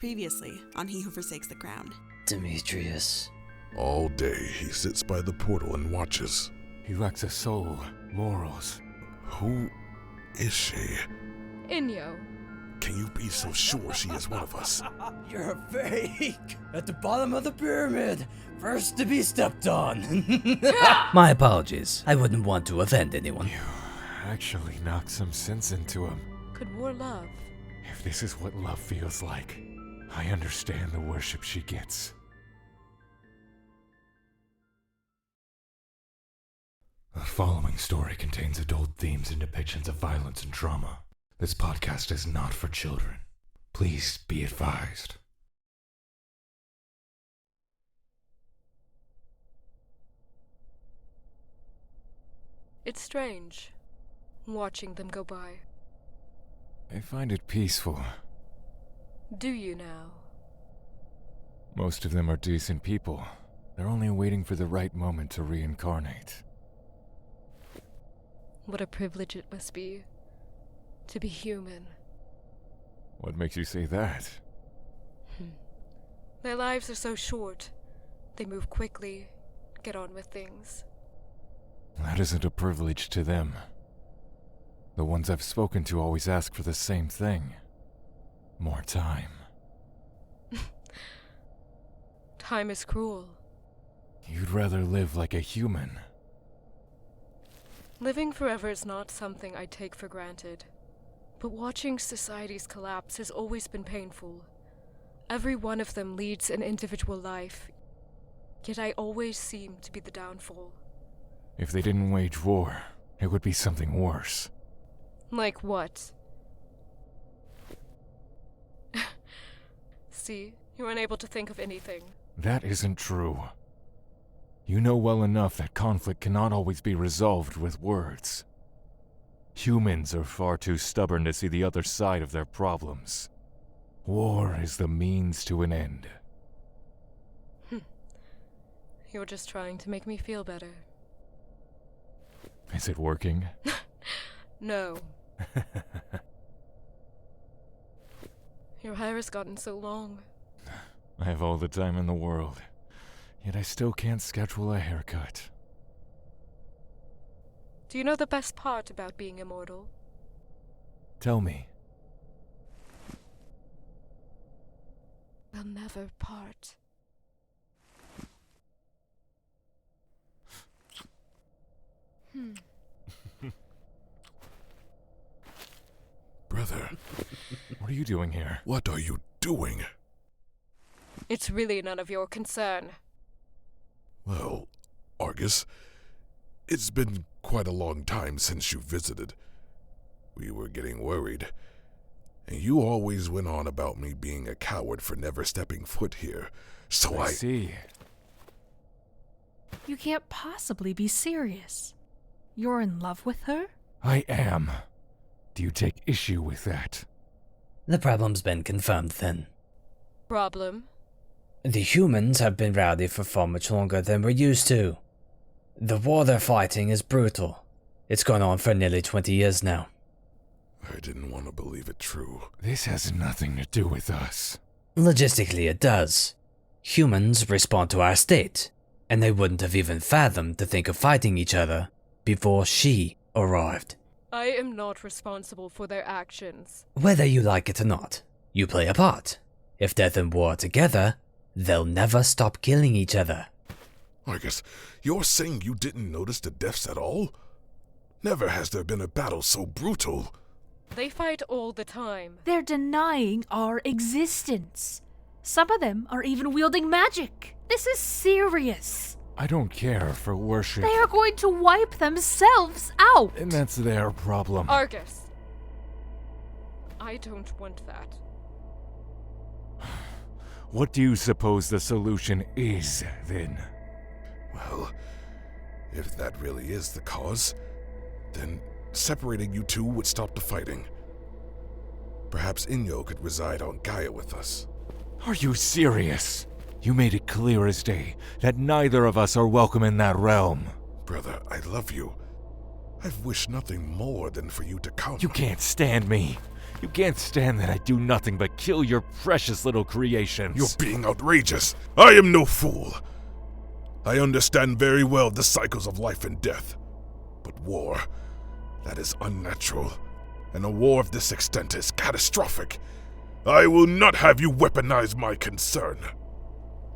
Previously on He Who Forsakes the Crown. Demetrius. All day he sits by the portal and watches. He lacks a soul, morals. Who is she? Inyo. Can you be so sure she is one of us? You're fake! At the bottom of the pyramid! First to be stepped on! My apologies. I wouldn't want to offend anyone. You actually knocked some sense into him. Could war love? If this is what love feels like, I understand the worship she gets. The following story contains adult themes and depictions of violence and trauma. This podcast is not for children. Please be advised. It's strange, watching them go by. I find it peaceful. Do you now? Most of them are decent people. They're only waiting for the right moment to reincarnate. What a privilege it must be to be human. What makes you say that? Their lives are so short. They move quickly, get on with things. That isn't a privilege to them. The ones I've spoken to always ask for the same thing. More time. Time is cruel. You'd rather live like a human. Living forever is not something I take for granted. But watching societies collapse has always been painful. Every one of them leads an individual life, yet I always seem to be the downfall. If they didn't wage war, it would be something worse. Like what? See, you're unable to think of anything. That isn't true. You know well enough that conflict cannot always be resolved with words. Humans are far too stubborn to see the other side of their problems. War is the means to an end. You're just trying to make me feel better. Is it working? No. Your hair has gotten so long. I have all the time in the world, yet I still can't schedule a haircut. Do you know the best part about being immortal? Tell me. We'll never part. Brother, What are you doing here? what are you doing? It's really none of your concern. Well, Argus, it's been quite a long time since you visited. We were getting worried. And you always went on about me being a coward for never stepping foot here. So I see. You can't possibly be serious. You're in love with her? I am. Do you take issue with that? The problem's been confirmed then. Problem? The humans have been rowdy for far much longer than we're used to. The war they're fighting is brutal. It's gone on for nearly 20 years now. I didn't want to believe it true. This has nothing to do with us. Logistically, it does. Humans respond to our state, and they wouldn't have even fathomed to think of fighting each other before she arrived. I am not responsible for their actions. Whether you like it or not, you play a part. If death and war are together, they'll never stop killing each other. Argus, you're saying you didn't notice the deaths at all? Never has there been a battle so brutal. They fight all the time. They're denying our existence. Some of them are even wielding magic. This is serious. I don't care for worship. They are going to wipe themselves out. And that's their problem. Argus. I don't want that. What do you suppose the solution is, then? Well, if that really is the cause, then separating you two would stop the fighting. Perhaps Inyo could reside on Gaia with us. Are you serious? You made it clear as day that neither of us are welcome in that realm. Brother, I love you. I've wished nothing more than for you to come. You can't stand me. You can't stand that I do nothing but kill your precious little creations. You're being outrageous. I am no fool. I understand very well the cycles of life and death. But war, that is unnatural. And a war of this extent is catastrophic. I will not have you weaponize my concern.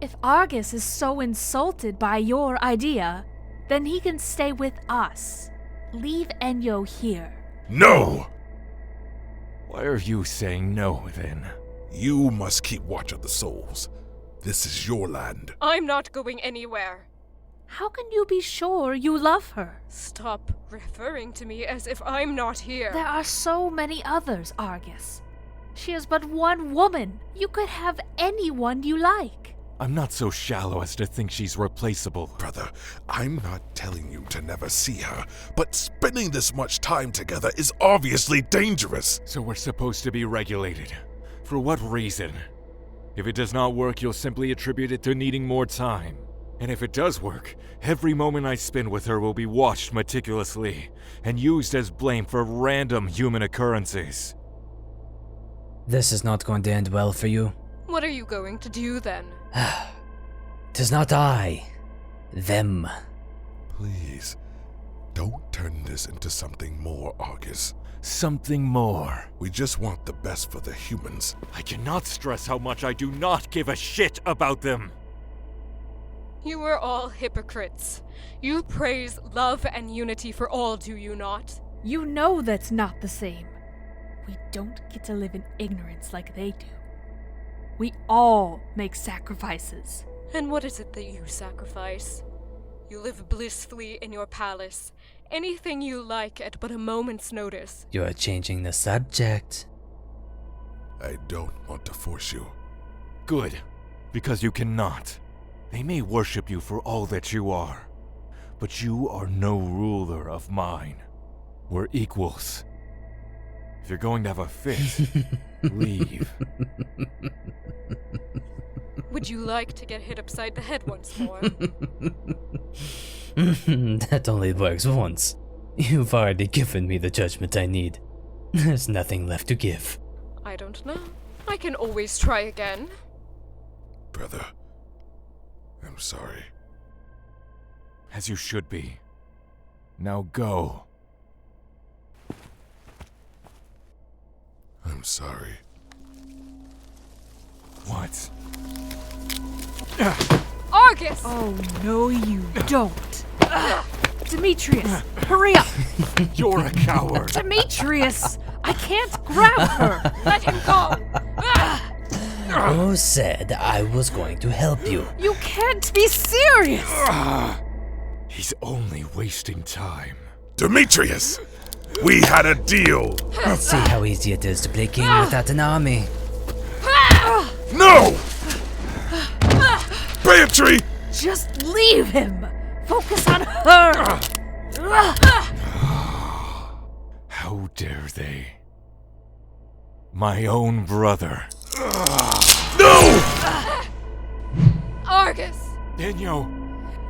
If Argus is so insulted by your idea, then he can stay with us. Leave Enyo here. No! Why are you saying no, then? You must keep watch of the souls. This is your land. I'm not going anywhere. How can you be sure you love her? Stop referring to me as if I'm not here. There are so many others, Argus. She is but one woman. You could have anyone you like. I'm not so shallow as to think she's replaceable. Brother, I'm not telling you to never see her, but spending this much time together is obviously dangerous. So we're supposed to be regulated. For what reason? If it does not work, you'll simply attribute it to needing more time. And if it does work, every moment I spend with her will be watched meticulously and used as blame for random human occurrences. This is not going to end well for you. What are you going to do then? 'Tis not I, them. Please, don't turn this into something more, Argus. Something more. We just want the best for the humans. I cannot stress how much I do not give a shit about them. You are all hypocrites. You praise love and unity for all, do you not? You know that's not the same. We don't get to live in ignorance like they do. We all make sacrifices. And what is it that you sacrifice? You live blissfully in your palace. Anything you like at but a moment's notice. You are changing the subject. I don't want to force you. Good, because you cannot. They may worship you for all that you are, but you are no ruler of mine. We're equals. If you're going to have a fit, leave. Would you like to get hit upside the head once more? That only works once. You've already given me the judgment I need. There's nothing left to give. I don't know. I can always try again. Brother, I'm sorry. As you should be. Now go. I'm sorry. What? Argus! Oh, no, you don't. Demetrius, hurry up! You're a coward! Demetrius, I can't grab her! Let him go! Who said I was going to help you? You can't be serious! He's only wasting time. Demetrius! We had a deal! Let's see how easy it is to play king without an army. No! Beatrice! Just leave him! Focus on her! How dare they? My own brother. No! Argus! Enyo!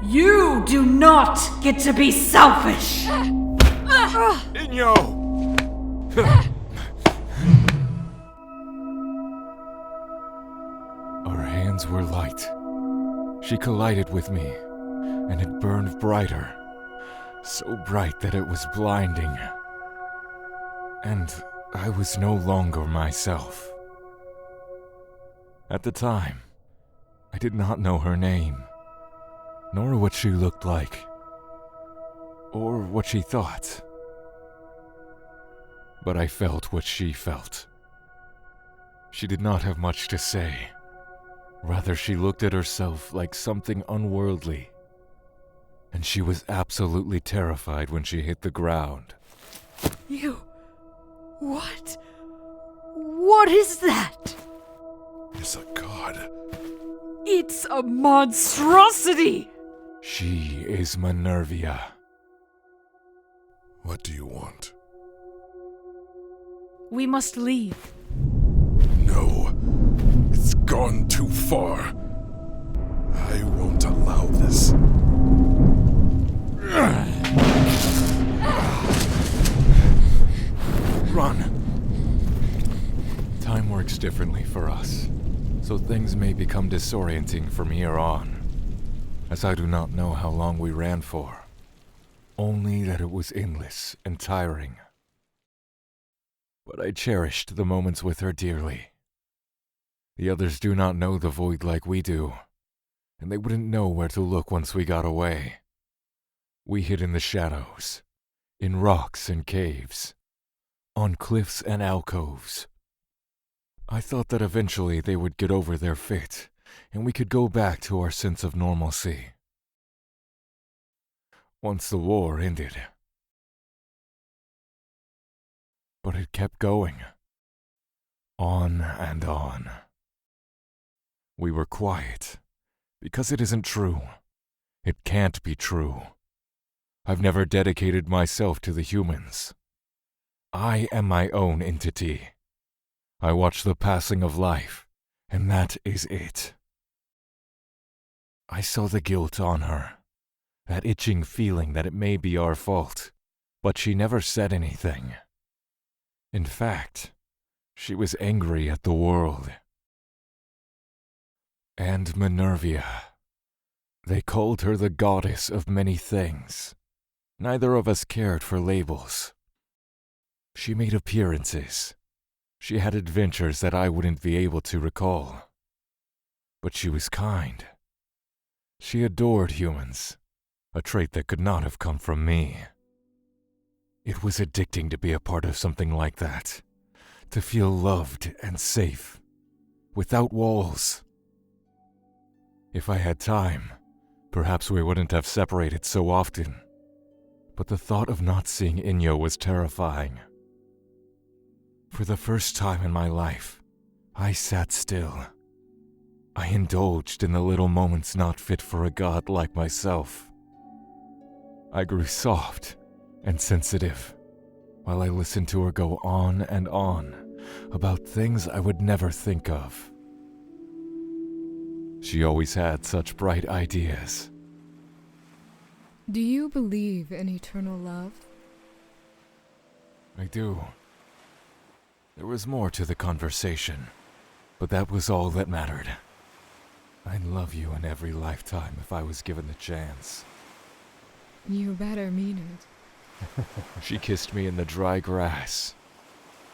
You do not get to be selfish! Enyo! Our hands were light. She collided with me, and it burned brighter. So bright that it was blinding. And I was no longer myself. At the time, I did not know her name, nor what she looked like, or what she thought. But I felt what she felt. She did not have much to say. Rather, she looked at herself like something unworldly. And she was absolutely terrified when she hit the ground. You... What? What is that? It's a god. It's a monstrosity! She is Minervia. What do you want? We must leave. No. It's gone too far. I won't allow this. Run! works differently for us, so things may become disorienting from here on, as I do not know how long we ran for, only that it was endless and tiring. But I cherished the moments with her dearly. The others do not know the void like we do, and they wouldn't know where to look once we got away. We hid in the shadows, in rocks and caves, on cliffs and alcoves. I thought that eventually they would get over their fit, and we could go back to our sense of normalcy. Once the war ended. But it kept going. On and on. We were quiet, because it isn't true. It can't be true. I've never dedicated myself to the humans. I am my own entity. I watch the passing of life, and that is it. I saw the guilt on her, that itching feeling that it may be our fault, but she never said anything. In fact, she was angry at the world. And Minervia. They called her the goddess of many things. Neither of us cared for labels. She made appearances. She had adventures that I wouldn't be able to recall. But she was kind. She adored humans, a trait that could not have come from me. It was addicting to be a part of something like that, to feel loved and safe, without walls. If I had time, perhaps we wouldn't have separated so often. But the thought of not seeing Inyo was terrifying. For the first time in my life, I sat still. I indulged in the little moments not fit for a god like myself. I grew soft and sensitive, while I listened to her go on and on about things I would never think of. She always had such bright ideas. Do you believe in eternal love? I do. There was more to the conversation, but that was all that mattered. I'd love you in every lifetime if I was given the chance. You better mean it. She kissed me in the dry grass,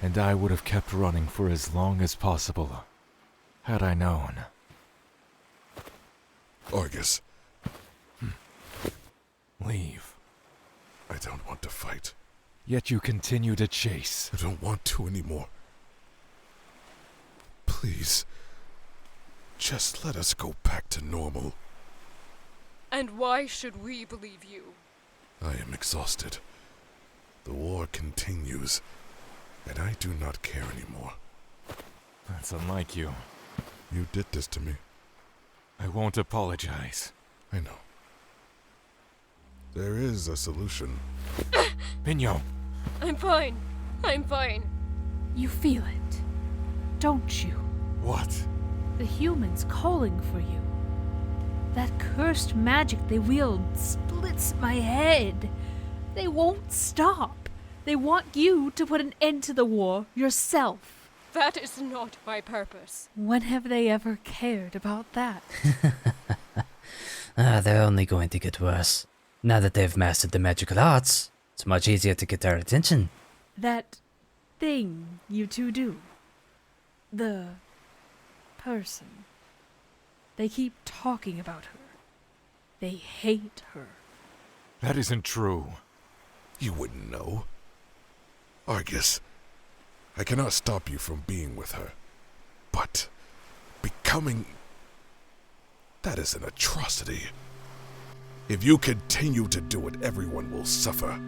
and I would have kept running for as long as possible, had I known. Argus, Leave. I don't want to fight. Yet you continue to chase. I don't want to anymore. Please, just let us go back to normal. And why should we believe you? I am exhausted. The war continues, and I do not care anymore. That's unlike you. You did this to me. I won't apologize. I know. There is a solution. Pinyo! I'm fine. I'm fine. You feel it, don't you? What? The humans calling for you. That cursed magic they wield splits my head. They won't stop. They want you to put an end to the war yourself. That is not my purpose. When have they ever cared about that? They're only going to get worse. Now that they've mastered the magical arts, it's much easier to get their attention. That thing you two do. The person. They keep talking about her. They hate her. That isn't true. You wouldn't know. Argus, I cannot stop you from being with her. But becoming... that is an atrocity. If you continue to do it, everyone will suffer.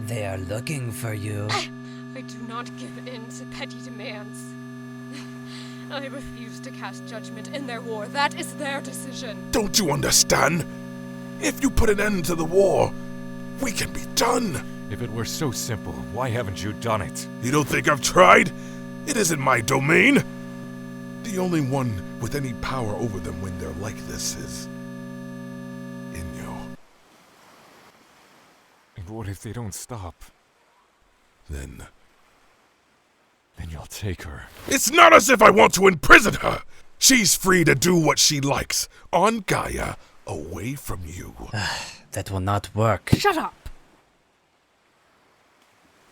They are looking for you. I do not give in to petty demands. I refuse to cast judgment in their war. That is their decision. Don't you understand? If you put an end to the war, we can be done. If it were so simple, why haven't you done it? You don't think I've tried? It isn't my domain. The only one with any power over them when they're like this is... Inyo. And what if they don't stop? Then Then you'll take her. It's not as if I want to imprison her. She's free to do what she likes on Gaia, away from you. That will not work. Shut up!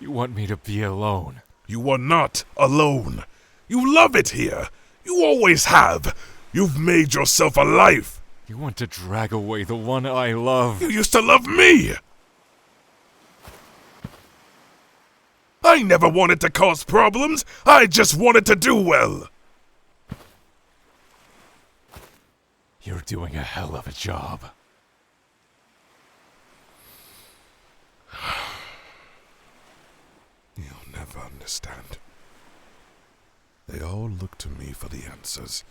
You want me to be alone? You are not alone. You love it here. You always have. You've made yourself a life. You want to drag away the one I love? You used to love me. I never wanted to cause problems. I just wanted to do well. You're doing a hell of a job. You'll never understand. They all look to me for the answers,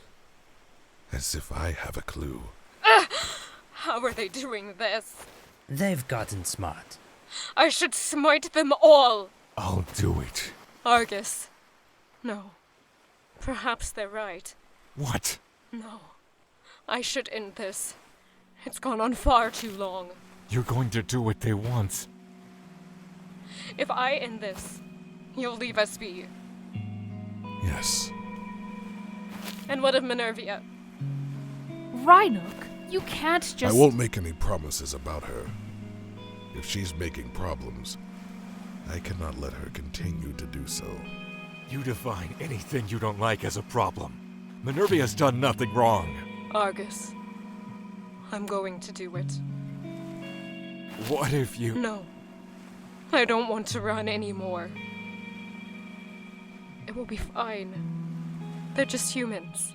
as if I have a clue. How are they doing this? They've gotten smart. I should smite them all! I'll do it. Argus. No. Perhaps they're right. What? No. I should end this. It's gone on far too long. You're going to do what they want. If I end this, you'll leave us be. Yes. And what of Minervia? Rhinook, you can't just... I won't make any promises about her. If she's making problems, I cannot let her continue to do so. You define anything you don't like as a problem. Minervia's done nothing wrong. Argus. I'm going to do it. What if you... No. I don't want to run anymore. It will be fine. They're just humans.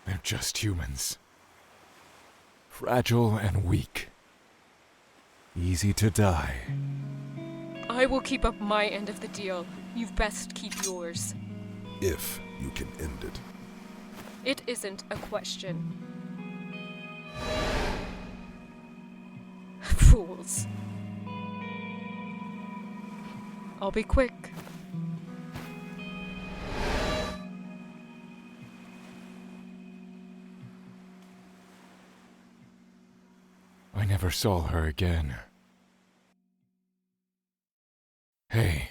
They're just humans. Fragile and weak. Easy to die. I will keep up my end of the deal. You've best keep yours. If you can end it. It isn't a question. Fools. I'll be quick. I never saw her again. Hey.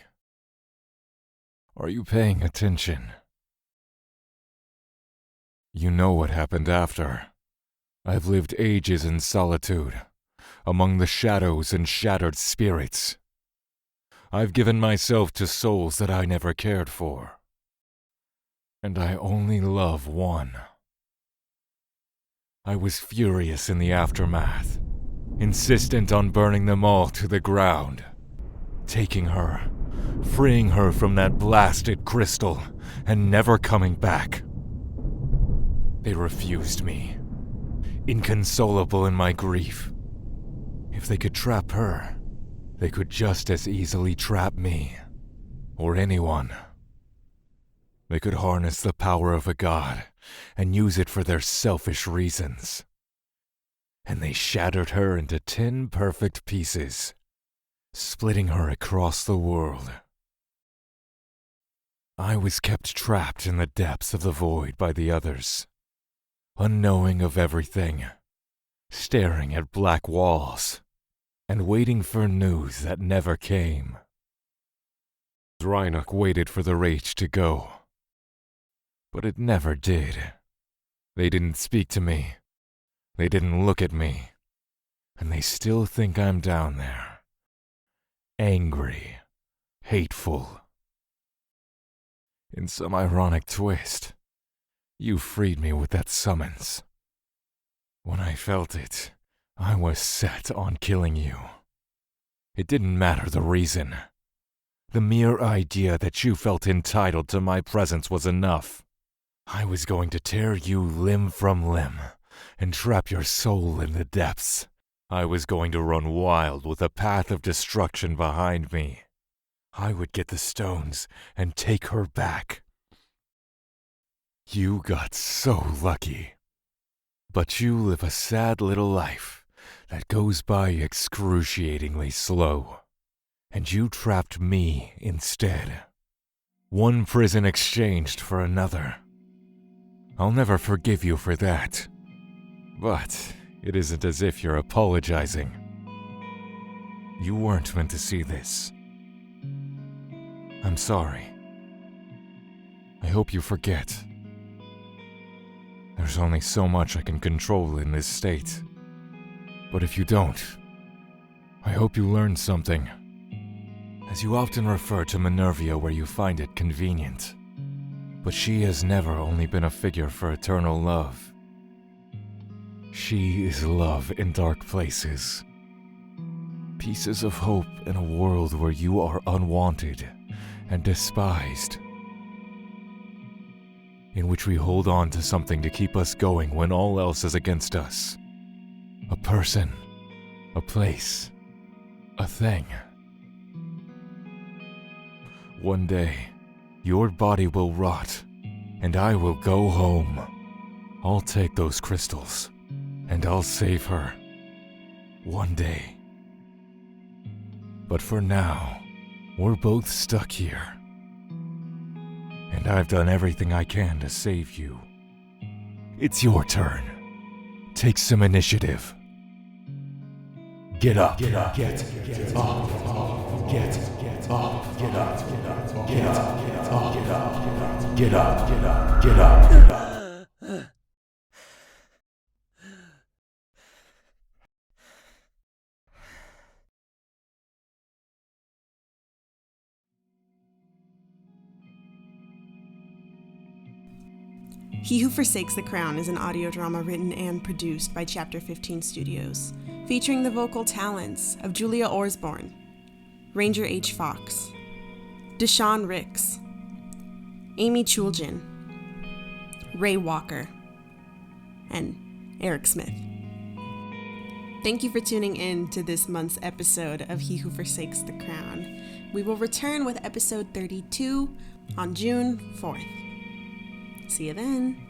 Are you paying attention? You know what happened after. I've lived ages in solitude, among the shadows and shattered spirits. I've given myself to souls that I never cared for. And I only love one. I was furious in the aftermath, insistent on burning them all to the ground, taking her, freeing her from that blasted crystal, and never coming back. They refused me, inconsolable in my grief. If they could trap her, they could just as easily trap me, or anyone. They could harness the power of a god and use it for their selfish reasons. And they shattered her into 10 perfect pieces, splitting her across the world. I was kept trapped in the depths of the void by the others, unknowing of everything, staring at black walls, and waiting for news that never came. Rhinook waited for the rage to go, but it never did. They didn't speak to me, they didn't look at me, and they still think I'm down there. Angry, hateful. In some ironic twist, you freed me with that summons. When I felt it, I was set on killing you. It didn't matter the reason. The mere idea that you felt entitled to my presence was enough. I was going to tear you limb from limb and trap your soul in the depths. I was going to run wild with a path of destruction behind me. I would get the stones and take her back. You got so lucky. But you live a sad little life that goes by excruciatingly slow. And you trapped me instead. One prison exchanged for another. I'll never forgive you for that. But it isn't as if you're apologizing. You weren't meant to see this. I'm sorry. I hope you forget. There's only so much I can control in this state. But if you don't, I hope you learned something. As you often refer to Minervia where you find it convenient. But she has never only been a figure for eternal love. She is love in dark places. Pieces of hope in a world where you are unwanted and despised. In which we hold on to something to keep us going when all else is against us. A person, a place, a thing. One day, your body will rot, and I will go home. I'll take those crystals, and I'll save her. One day. But for now, we're both stuck here. And I've done everything I can to save you. It's your turn. Take some initiative. Get up. Get up. Get up. Get up. Get up. Get up. Get up. Get up. Get up. Get up. He Who Forsakes the Crown is an audio drama written and produced by Chapter 15 Studios, featuring the vocal talents of Julia Orsborn, Ranger H. Fox, Deshaun Ricks, Amy Chulgin, Ray Walker, and Eric Smith. Thank you for tuning in to this month's episode of He Who Forsakes the Crown. We will return with episode 32 on June 4th. See you then.